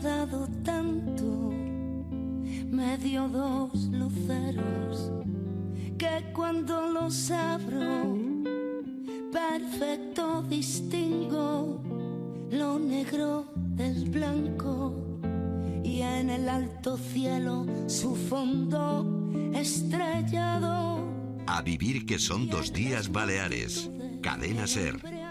dado tanto, me dio dos luceros que cuando los abro, perfecto distingo lo negro del blanco y en el alto cielo su fondo estrellado. A vivir que son 2 días Baleares. Cadena SER.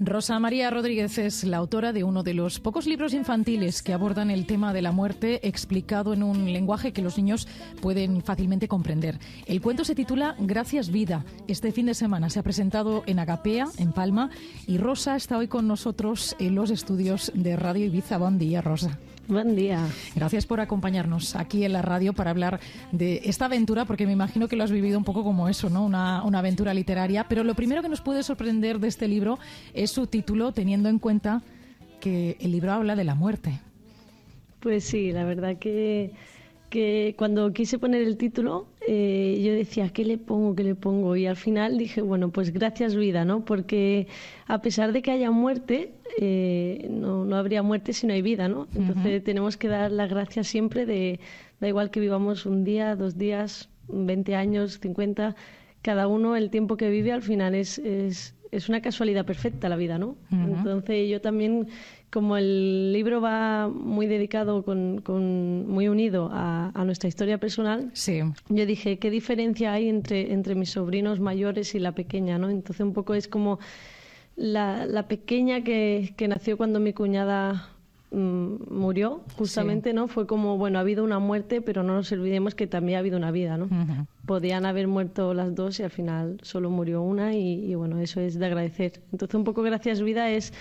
Rosa María Rodríguez es la autora de uno de los pocos libros infantiles que abordan el tema de la muerte explicado en un lenguaje que los niños pueden fácilmente comprender. El cuento se titula Gracias Vida. Este fin de semana se ha presentado en Agapea, en Palma, y Rosa está hoy con nosotros en los estudios de Radio Ibiza. Buen día, Rosa. Buen día. Gracias por acompañarnos aquí en la radio para hablar de esta aventura, porque me imagino que lo has vivido un poco como eso, ¿no? Una aventura literaria. Pero lo primero que nos puede sorprender de este libro es su título, teniendo en cuenta que el libro habla de la muerte. Pues sí, la verdad que cuando quise poner el título, yo decía, ¿qué le pongo? ¿Qué le pongo? Y al final dije, bueno, pues gracias vida, ¿no? Porque a pesar de que haya muerte, no habría muerte si no hay vida, ¿no? Entonces tenemos que dar las gracias siempre da igual que vivamos un día, 2 días, 20 años, 50, cada uno el tiempo que vive al final es una casualidad perfecta la vida, ¿no? Entonces yo también, como el libro va muy dedicado, muy unido a nuestra historia personal, sí. Yo dije, ¿qué diferencia hay entre mis sobrinos mayores y la pequeña, ¿no? Entonces un poco es como la pequeña que nació cuando mi cuñada murió, justamente, sí. ¿No? Fue como, bueno, ha habido una muerte, pero no nos olvidemos que también ha habido una vida, ¿no? Podían haber muerto las dos y al final solo murió una y bueno, eso es de agradecer. Entonces un poco gracias vida es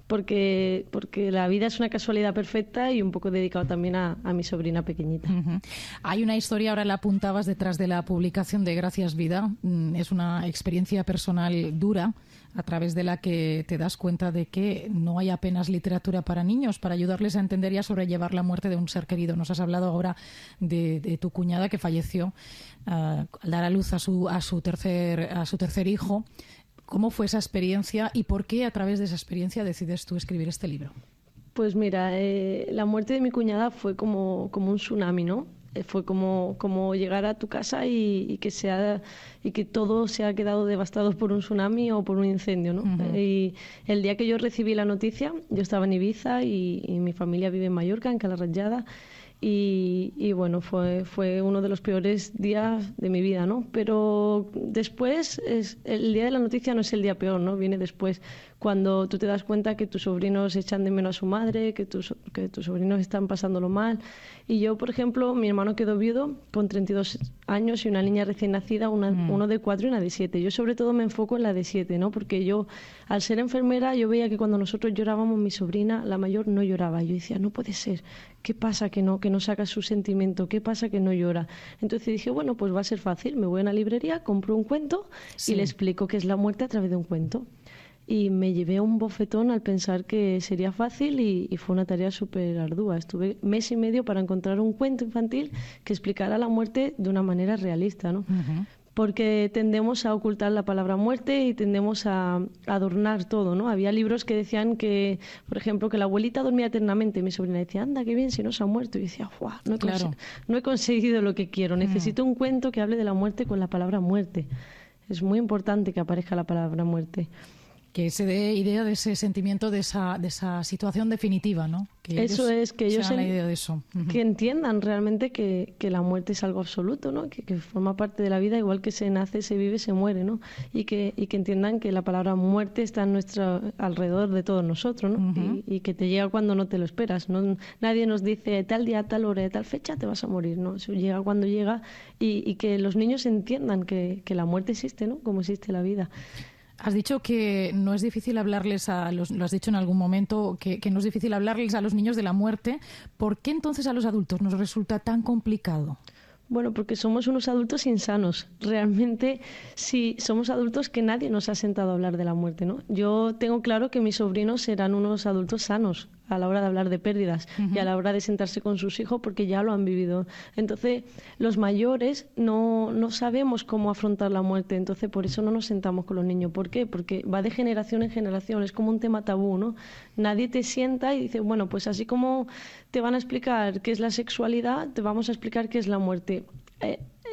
porque la vida es una casualidad perfecta y un poco dedicado también a mi sobrina pequeñita. Hay una historia, ahora la apuntabas detrás de la publicación de Gracias Vida. Es una experiencia personal dura a través de la que te das cuenta de que no hay apenas literatura para niños para ayudarles a entender y a sobrellevar la muerte de un ser querido. Nos has hablado ahora de tu cuñada que falleció al dar a luz a su tercer hijo. ¿Cómo fue esa experiencia y por qué a través de esa experiencia decides tú escribir este libro? Pues mira, la muerte de mi cuñada fue como un tsunami, ¿no? Fue como llegar a tu casa y que todo se ha quedado devastado por un tsunami o por un incendio, ¿no? Y el día que yo recibí la noticia, yo estaba en Ibiza y mi familia vive en Mallorca, en Cala Ratjada, y bueno, fue uno de los peores días de mi vida, ¿no? Pero después, el día de la noticia no es el día peor, ¿no? Viene después, cuando tú te das cuenta que tus sobrinos echan de menos a su madre, que tus sobrinos están pasándolo mal. Y yo, por ejemplo, mi hermano quedó viudo con 32 años y una niña recién nacida, uno de 4 y una de 7. Yo sobre todo me enfoco en la de 7, ¿no? Porque yo, al ser enfermera, yo veía que cuando nosotros llorábamos, mi sobrina, la mayor, no lloraba. Yo decía, no puede ser, ¿qué pasa que no saca su sentimiento? ¿Qué pasa que no llora? Entonces dije, bueno, pues va a ser fácil, me voy a una librería, compro un cuento y le explico qué es la muerte a través de un cuento. Y me llevé un bofetón al pensar que sería fácil y fue una tarea súper ardua. Estuve 1 mes y medio para encontrar un cuento infantil que explicara la muerte de una manera realista, ¿no? Porque tendemos a ocultar la palabra muerte y tendemos a adornar todo, ¿no? Había libros que decían que, por ejemplo, que la abuelita dormía eternamente. Mi sobrina decía, anda, qué bien, si no se ha muerto. Y decía, ¡guau! No he conseguido lo que quiero. Necesito un cuento que hable de la muerte con la palabra muerte. Es muy importante que aparezca la palabra muerte. Que se dé idea de ese sentimiento, de esa situación definitiva, ¿no? Que eso es, que ellos la idea de eso. Que entiendan realmente que la muerte es algo absoluto, ¿no? Que forma parte de la vida, igual que se nace, se vive, se muere, ¿no? Y que entiendan que la palabra muerte está alrededor de todos nosotros, ¿no? Y que te llega cuando no te lo esperas, ¿no? Nadie nos dice tal día, tal hora, tal fecha te vas a morir, ¿no? Eso llega cuando llega y que los niños entiendan que la muerte existe, ¿no? Como existe la vida. Has dicho que no es difícil hablarles lo has dicho en algún momento, que no es difícil hablarles a los niños de la muerte. ¿Por qué entonces a los adultos nos resulta tan complicado? Bueno, porque somos unos adultos insanos. Realmente, sí, somos adultos que nadie nos ha sentado a hablar de la muerte, ¿no? Yo tengo claro que mis sobrinos serán unos adultos sanos. a la hora de hablar de pérdidas y a la hora de sentarse con sus hijos porque ya lo han vivido. Entonces, los mayores no sabemos cómo afrontar la muerte, entonces por eso no nos sentamos con los niños. ¿Por qué? Porque va de generación en generación, es como un tema tabú, ¿no? Nadie te sienta y dice, bueno, pues así como te van a explicar qué es la sexualidad, te vamos a explicar qué es la muerte.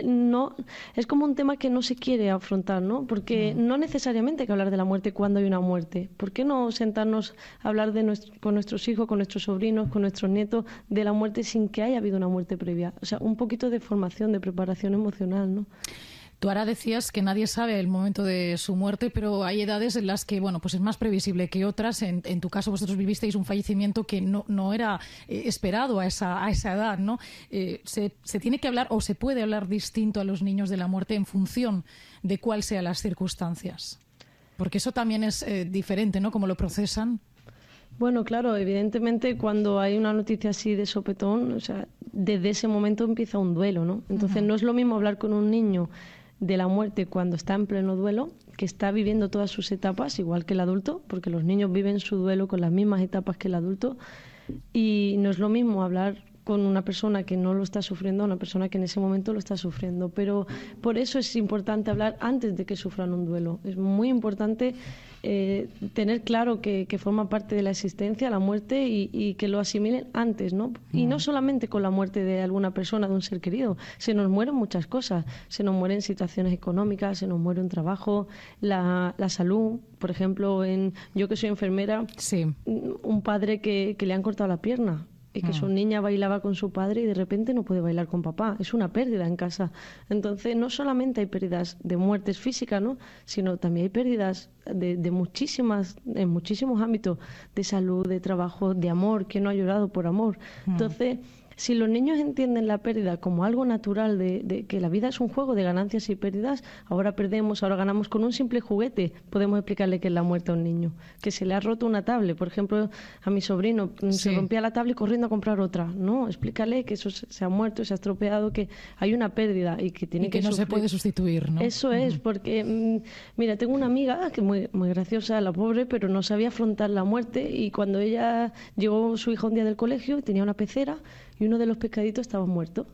No, es como un tema que no se quiere afrontar, ¿no? Porque no necesariamente hay que hablar de la muerte cuando hay una muerte. ¿Por qué no sentarnos a hablar con nuestros hijos, con nuestros sobrinos, con nuestros nietos de la muerte sin que haya habido una muerte previa? O sea, un poquito de formación, de preparación emocional, ¿no? Tú ahora decías que nadie sabe el momento de su muerte, pero hay edades en las que, bueno, pues es más previsible que otras. En tu caso, vosotros vivisteis un fallecimiento que no era esperado a esa edad, ¿no? Se tiene que hablar o se puede hablar distinto a los niños de la muerte en función de cuáles sean las circunstancias. Porque eso también es diferente, ¿no? Cómo lo procesan. Bueno, claro, evidentemente cuando hay una noticia así de sopetón, o sea, desde ese momento empieza un duelo, ¿no? Entonces no es lo mismo hablar con un niño de la muerte cuando está en pleno duelo, que está viviendo todas sus etapas, igual que el adulto, porque los niños viven su duelo con las mismas etapas que el adulto, y no es lo mismo hablar con una persona que no lo está sufriendo a una persona que en ese momento lo está sufriendo. Pero por eso es importante hablar antes de que sufran un duelo. Es muy importante tener claro que forma parte de la existencia la muerte y que lo asimilen antes, ¿no? Y no solamente con la muerte de alguna persona, de un ser querido. Se nos mueren muchas cosas. Se nos mueren situaciones económicas, se nos muere un trabajo, la salud. Por ejemplo, yo que soy enfermera, sí. Un padre que le han cortado la pierna y que su niña bailaba con su padre y de repente no puede bailar con papá. Es una pérdida en casa. Entonces, no solamente hay pérdidas de muertes físicas, ¿no? Sino también hay pérdidas en muchísimos ámbitos, de salud, de trabajo, de amor, que no ha llorado por amor. Entonces, si los niños entienden la pérdida como algo natural, de que la vida es un juego de ganancias y pérdidas, ahora perdemos, ahora ganamos, con un simple juguete podemos explicarle qué es la muerte a un niño. Que se le ha roto una tablet, por ejemplo, a mi sobrino se rompía la tablet corriendo a comprar otra. No, explícale que eso se ha muerto, se ha estropeado, que hay una pérdida y que tiene que no sufrir. Se puede sustituir, ¿no? Eso es, porque mira, tengo una amiga que muy graciosa, la pobre, pero no sabía afrontar la muerte, y cuando ella llegó su hija un día del colegio, tenía una pecera y uno de los pescaditos estaba muerto.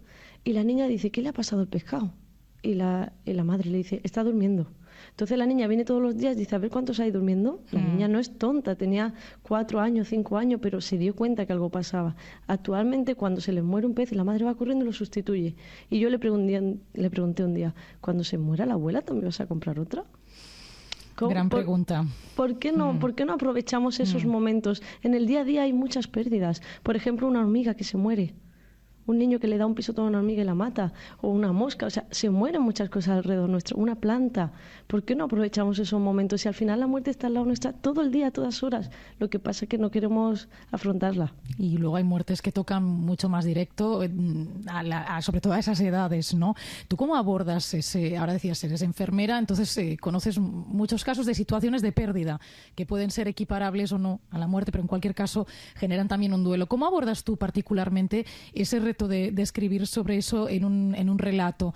Y la niña dice, ¿qué le ha pasado al pescado? Y la madre le dice, está durmiendo. Entonces la niña viene todos los días y dice, a ver cuántos hay durmiendo. La niña no es tonta, tenía 4 años, 5 años, pero se dio cuenta que algo pasaba. Actualmente, cuando se le muere un pez, la madre va corriendo y lo sustituye. Y yo le pregunté un día, cuando se muera la abuela, ¿también vas a comprar otra? Gran pregunta. ¿Por qué no aprovechamos esos momentos? En el día a día hay muchas pérdidas. Por ejemplo, una hormiga que se muere. Un niño que le da un pisotón a una hormiga y la mata, o una mosca, o sea, se mueren muchas cosas alrededor nuestro, una planta. ¿Por qué no aprovechamos esos momentos? Si al final la muerte está al lado nuestra todo el día, a todas horas, lo que pasa es que no queremos afrontarla. Y luego hay muertes que tocan mucho más directo, sobre todo a esas edades, ¿no? ¿Tú cómo abordas ahora decías, eres enfermera, entonces conoces muchos casos de situaciones de pérdida que pueden ser equiparables o no a la muerte, pero en cualquier caso generan también un duelo. ¿Cómo abordas tú particularmente ese reto de escribir sobre eso en un relato?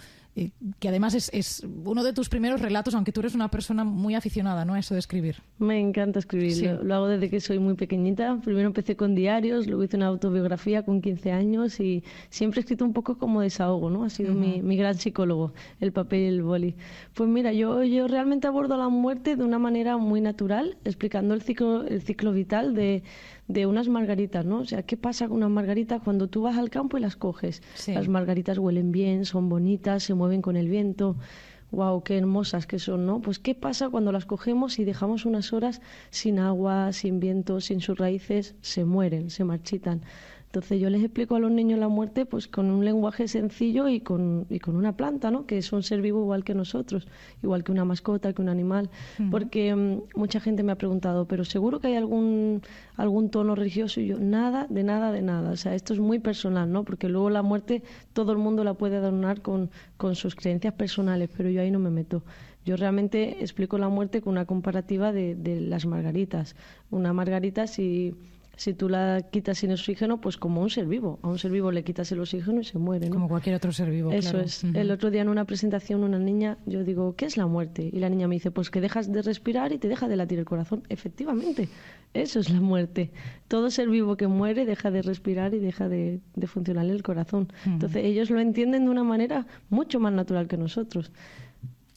Que además es uno de tus primeros relatos, aunque tú eres una persona muy aficionada, ¿no?, a eso de escribir. Me encanta escribir, sí. Lo hago desde que soy muy pequeñita. Primero empecé con diarios, luego hice una autobiografía con 15 años y siempre he escrito un poco como desahogo, ¿no? Ha sido mi gran psicólogo, el papel y el boli. Pues mira, yo realmente abordo la muerte de una manera muy natural, explicando el ciclo vital de unas margaritas, ¿no? O sea, ¿qué pasa con unas margaritas cuando tú vas al campo y las coges? Sí. Las margaritas huelen bien, son bonitas, se mueven con el viento. ¡Wow! ¡Qué hermosas que son!, ¿no? Pues ¿qué pasa cuando las cogemos y dejamos unas horas sin agua, sin viento, sin sus raíces? Se mueren, se marchitan. Entonces yo les explico a los niños la muerte pues con un lenguaje sencillo y con una planta, ¿no? Que es un ser vivo igual que nosotros, igual que una mascota, que un animal. Porque mucha gente me ha preguntado, pero seguro que hay algún tono religioso, y yo, nada. O sea, esto es muy personal, ¿no? Porque luego la muerte todo el mundo la puede adornar con sus creencias personales, pero yo ahí no me meto. Yo realmente explico la muerte con una comparativa de las margaritas. Una margarita, si Si tú la quitas sin oxígeno, pues como un ser vivo. A un ser vivo le quitas el oxígeno y se muere, ¿no? Como cualquier otro ser vivo, Eso claro. es. El otro día en una presentación, una niña, yo digo, ¿qué es la muerte? Y la niña me dice, pues que dejas de respirar y te deja de latir el corazón. Efectivamente, eso es la muerte. Todo ser vivo que muere deja de respirar y deja de funcionar el corazón. Entonces ellos lo entienden de una manera mucho más natural que nosotros.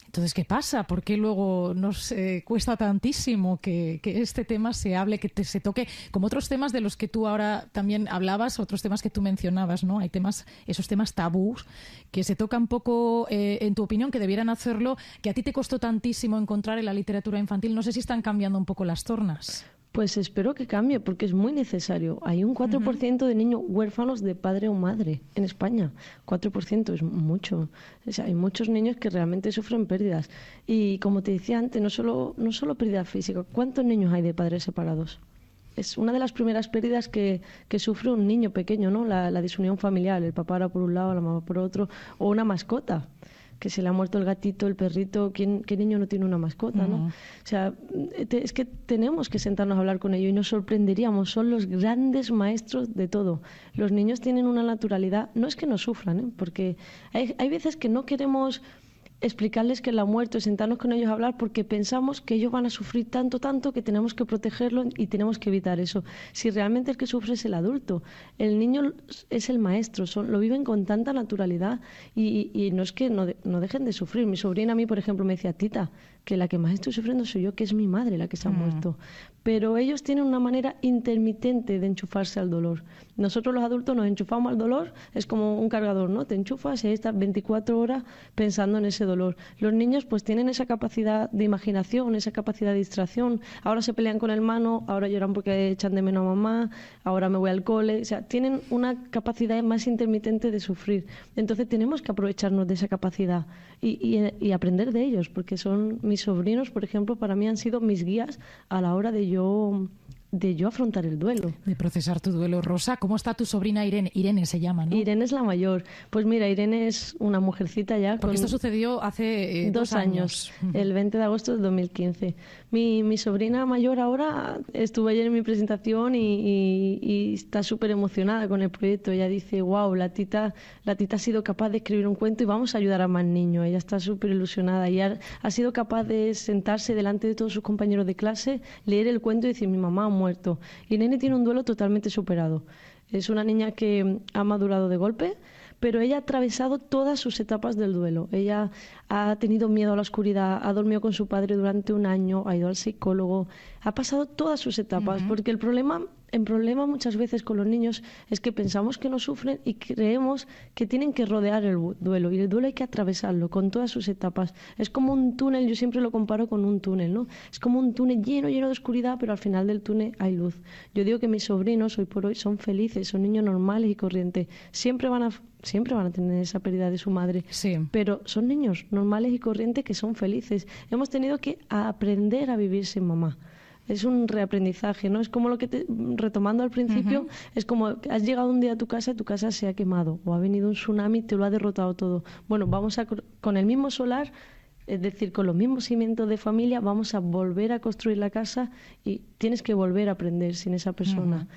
Entonces, ¿qué pasa? ¿Por qué luego nos cuesta tantísimo que este tema se hable, se toque, como otros temas de los que tú ahora también hablabas, otros temas que tú mencionabas, ¿no? Hay temas, esos temas tabús, que se tocan poco, en tu opinión, que debieran hacerlo, que a ti te costó tantísimo encontrar en la literatura infantil. No sé si están cambiando un poco las tornas. Pues espero que cambie, porque es muy necesario. Hay un 4% de niños huérfanos de padre o madre en España. 4% es mucho. O sea, hay muchos niños que realmente sufren pérdidas. Y como te decía antes, no solo pérdida física. ¿Cuántos niños hay de padres separados? Es una de las primeras pérdidas que sufre un niño pequeño, ¿no? La disunión familiar. El papá era por un lado, la mamá por otro. O una mascota, que se le ha muerto el gatito, el perrito, ¿qué niño no tiene una mascota, no? O sea, es que tenemos que sentarnos a hablar con ellos y nos sorprenderíamos, son los grandes maestros de todo. Los niños tienen una naturalidad, no es que no sufran, porque hay veces que no queremos explicarles que la muerte, sentarnos con ellos a hablar, porque pensamos que ellos van a sufrir tanto que tenemos que protegerlos y tenemos que evitar eso. Si realmente el que sufre es el adulto, el niño es el maestro, lo viven con tanta naturalidad y no es que no dejen de sufrir. Mi sobrina a mí, por ejemplo, me decía, tita, que la que más estoy sufriendo soy yo, que es mi madre la que se ha muerto. Pero ellos tienen una manera intermitente de enchufarse al dolor. Nosotros los adultos nos enchufamos al dolor, es como un cargador, ¿no? Te enchufas y ahí estás 24 horas pensando en ese dolor. Los niños pues tienen esa capacidad de imaginación, esa capacidad de distracción. Ahora se pelean con el hermano, ahora lloran porque echan de menos a mamá, ahora me voy al cole. O sea, tienen una capacidad más intermitente de sufrir. Entonces tenemos que aprovecharnos de esa capacidad y aprender de ellos, porque son mis sobrinos, por ejemplo, para mí han sido mis guías a la hora de yo afrontar el duelo. De procesar tu duelo. Rosa, ¿cómo está tu sobrina Irene? Irene se llama, ¿no? Irene es la mayor. Pues mira, Irene es una mujercita ya. Porque esto sucedió hace 2 años, el 20 de agosto del 2015. Mi sobrina mayor ahora estuvo ayer en mi presentación y está súper emocionada con el proyecto. Ella dice, wow, la tita ha sido capaz de escribir un cuento y vamos a ayudar a más niños. Ella está súper ilusionada y ha sido capaz de sentarse delante de todos sus compañeros de clase, leer el cuento y decir, mi mamá ha muerto. Irene tiene un duelo totalmente superado. Es una niña que ha madurado de golpe, pero ella ha atravesado todas sus etapas del duelo. Ella ha tenido miedo a la oscuridad, ha dormido con su padre durante 1 año, ha ido al psicólogo, ha pasado todas sus etapas, porque el problema muchas veces con los niños es que pensamos que no sufren y creemos que tienen que rodear el duelo, y el duelo hay que atravesarlo con todas sus etapas. Es como un túnel, yo siempre lo comparo con un túnel, ¿no? Es como un túnel lleno de oscuridad, pero al final del túnel hay luz. Yo digo que mis sobrinos hoy por hoy son felices, son niños normales y corrientes. Siempre van a tener esa pérdida de su madre, sí, pero son niños normales y corrientes que son felices. Hemos tenido que aprender a vivir sin mamá. Es un reaprendizaje, ¿no? Es como retomando al principio, es como has llegado un día a tu casa y tu casa se ha quemado, o ha venido un tsunami y te lo ha derrotado todo. Bueno, con el mismo solar, es decir, con los mismos cimientos de familia, vamos a volver a construir la casa y tienes que volver a aprender sin esa persona.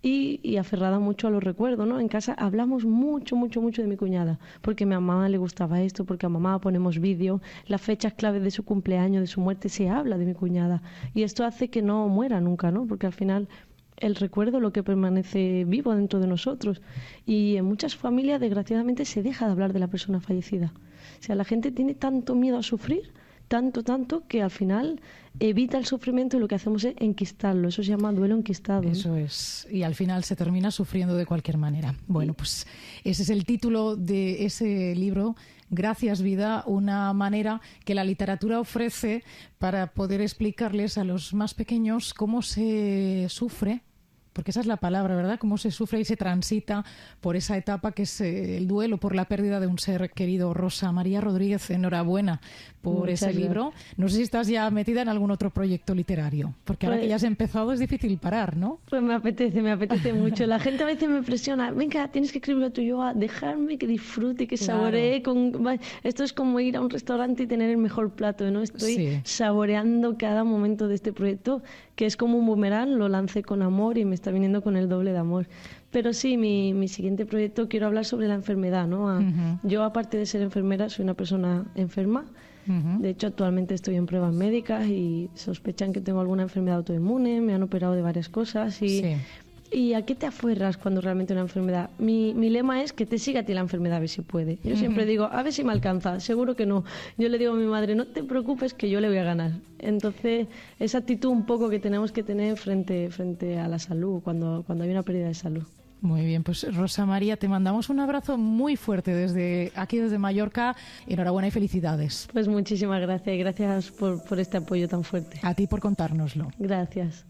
Y aferrada mucho a los recuerdos, ¿no? En casa hablamos mucho de mi cuñada, porque a mi mamá le gustaba esto, porque a mamá ponemos vídeo, las fechas claves de su cumpleaños, de su muerte, se habla de mi cuñada. Y esto hace que no muera nunca, ¿no? Porque al final el recuerdo es lo que permanece vivo dentro de nosotros. Y en muchas familias, desgraciadamente, se deja de hablar de la persona fallecida. O sea, la gente tiene tanto miedo a sufrir, tanto que al final evita el sufrimiento y lo que hacemos es enquistarlo. Eso se llama duelo enquistado, ¿no? Eso es. Y al final se termina sufriendo de cualquier manera. Bueno, pues ese es el título de ese libro, Gracias Vida, una manera que la literatura ofrece para poder explicarles a los más pequeños cómo se sufre, porque esa es la palabra, ¿verdad? Cómo se sufre y se transita por esa etapa que es el duelo por la pérdida de un ser querido. Rosa María Rodríguez, enhorabuena por ese libro. No sé si estás ya metida en algún otro proyecto literario, porque ahora que ya has empezado es difícil parar, ¿no? Pues me apetece mucho. La gente a veces me presiona, venga, tienes que escribirlo tú. Yo, dejarme que disfrute, que saboree. Esto es como ir a un restaurante y tener el mejor plato, ¿no? Estoy saboreando cada momento de este proyecto, que es como un boomerang, lo lancé con amor y me está viniendo con el doble de amor. Pero sí, mi siguiente proyecto quiero hablar sobre la enfermedad, ¿no? Yo, aparte de ser enfermera, soy una persona enferma. De hecho, actualmente estoy en pruebas médicas y sospechan que tengo alguna enfermedad autoinmune, me han operado de varias cosas ¿Y a qué te aferras cuando realmente una enfermedad? Mi lema es que te siga a ti la enfermedad a ver si puede. Yo siempre digo, a ver si me alcanza. Seguro que no. Yo le digo a mi madre, no te preocupes que yo le voy a ganar. Entonces, esa actitud un poco que tenemos que tener frente a la salud, cuando hay una pérdida de salud. Muy bien, pues Rosa María, te mandamos un abrazo muy fuerte desde Mallorca. Enhorabuena y felicidades. Pues muchísimas gracias y gracias por este apoyo tan fuerte. A ti por contárnoslo. Gracias.